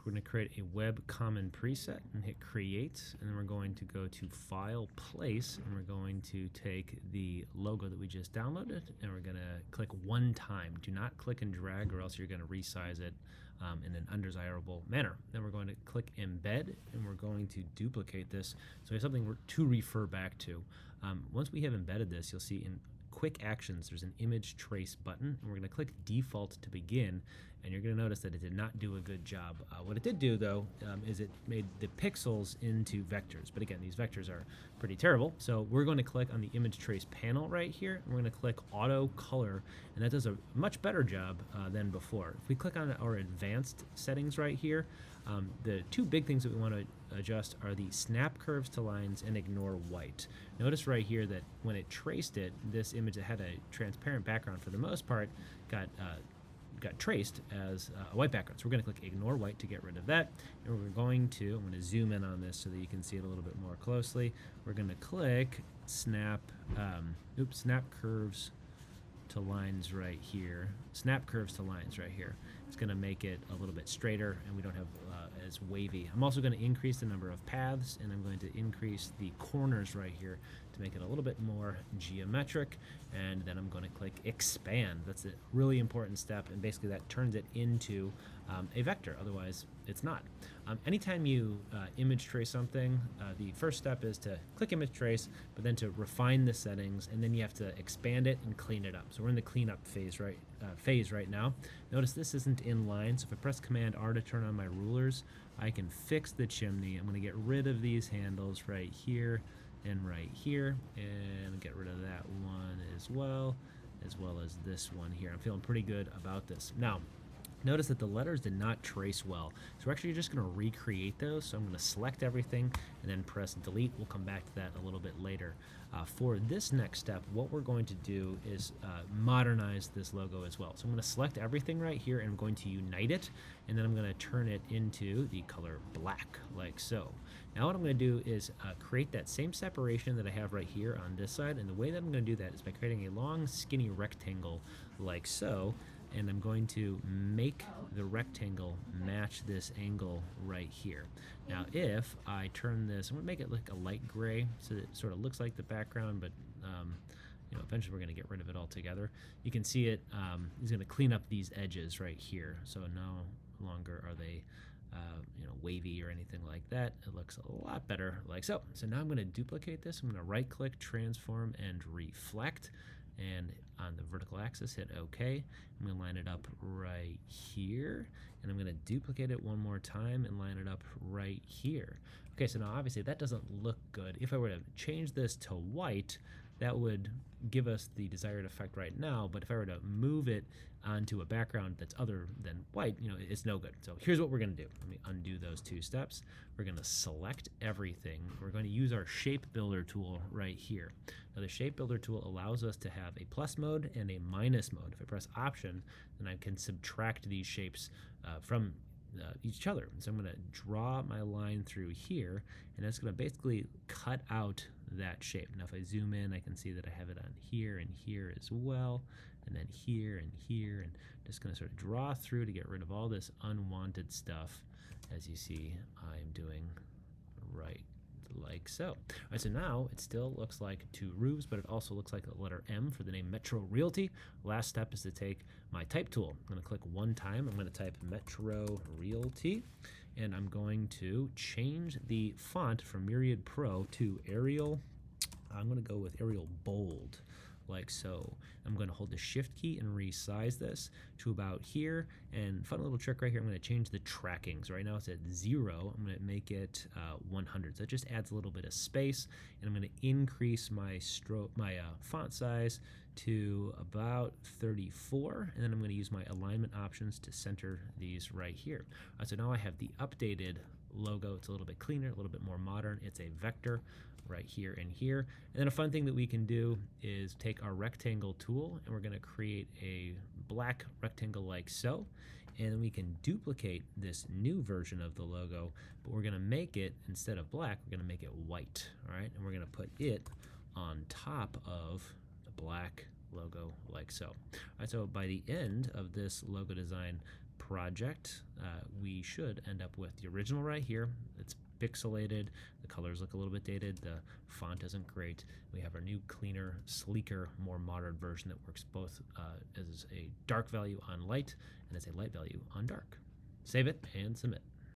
we're going to create a web common preset and hit create, and then we're going to go to file, place, and we're going to take the logo that we just downloaded and we're going to click one time. Do not click and drag or else you're going to resize it in an undesirable manner. Then we're going to click embed and we're going to duplicate this so we have something to refer back to. Once we have embedded this, you'll see in quick actions there's an image trace button, and we're going to click default to begin, and you're going to notice that it did not do a good job. What it did do though is it made the pixels into vectors, but again these vectors are pretty terrible, so we're going to click on the image trace panel right here and we're going to click auto color, and that does a much better job than before. If we click on our advanced settings right here, the two big things that we want to adjust are the snap curves to lines and ignore white. Notice right here that when it traced it, this image that had a transparent background for the most part got traced as a white background. So we're going to click ignore white to get rid of that. And I'm going to zoom in on this so that you can see it a little bit more closely. We're going to click snap curves to lines right here. Snap curves to lines right here. It's going to make it a little bit straighter and we don't have as wavy. I'm also going to increase the number of paths, and I'm going to increase the corners right here to make it a little bit more geometric, and then I'm going to click expand. That's a really important step, and basically that turns it into a vector, otherwise it's not. Anytime you image trace something, the first step is to click image trace, but then to refine the settings, and then you have to expand it and clean it up. So we're in the cleanup phase right now. Notice this isn't in line, so if I press Command R to turn on my rulers, I can fix the chimney. I'm going to get rid of these handles right here and right here, and get rid of that one as well as this one here. I'm feeling pretty good about this. Now, notice that the letters did not trace well, so we're actually just going to recreate those. So I'm going to select everything and then press delete. We'll come back to that a little bit later. For this next step, what we're going to do is modernize this logo as well. So I'm going to select everything right here and I'm going to unite it, and then I'm going to turn it into the color black, like so. Now what I'm going to do is create that same separation that I have right here on this side, and the way that I'm going to do that is by creating a long skinny rectangle like so, and I'm going to make the rectangle match this angle right here. Now if I turn this, I'm going to make it like a light gray so that it sort of looks like the background, but eventually we're going to get rid of it altogether. You can see it is going to clean up these edges right here, so no longer are they wavy or anything like that. It looks a lot better like so. So now I'm going to duplicate this. I'm going to right click, transform, and reflect, and on the vertical axis hit OK. I'm going to line it up right here, and I'm going to duplicate it one more time and line it up right here. Okay, so now obviously that doesn't look good. If I were to change this to white, that would give us the desired effect right now, but if I were to move it onto a background that's other than white, it's no good. So here's what we're going to do. Let me undo those two steps. We're going to select everything. We're going to use our shape builder tool right here. Now the shape builder tool allows us to have a plus mode and a minus mode. If I press option, then I can subtract these shapes from each other. So I'm going to draw my line through here, and that's going to basically cut out that shape. Now if I zoom in, I can see that I have it on here and here as well, and then here and here, and just going to sort of draw through to get rid of all this unwanted stuff, as you see I'm doing right like so. All right, so now it still looks like two roofs, but it also looks like the letter M for the name Metro Realty. Last step is to take my type tool. I'm going to click one time. I'm going to type Metro Realty, and I'm going to change the font from Myriad Pro to Arial. I'm going to go with Arial Bold, like so. I'm going to hold the shift key and resize this to about here, and fun little trick right here, I'm going to change the tracking. So right now it's at 0, I'm going to make it 100. So it just adds a little bit of space, and I'm going to increase my font size to about 34, and then I'm going to use my alignment options to center these right here. So now I have the updated logo. It's a little bit cleaner, a little bit more modern. It's a vector right here and here. And then a fun thing that we can do is take our rectangle tool, and we're going to create a black rectangle like so, and then we can duplicate this new version of the logo, but we're going to make it, instead of black, we're going to make it white. All right, and we're going to put it on top of the black logo like so. All right, so by the end of this logo design, project, we should end up with the original right here. It's pixelated. The colors look a little bit dated. The font isn't great. We have our new, cleaner, sleeker, more modern version that works both as a dark value on light and as a light value on dark. Save it and submit.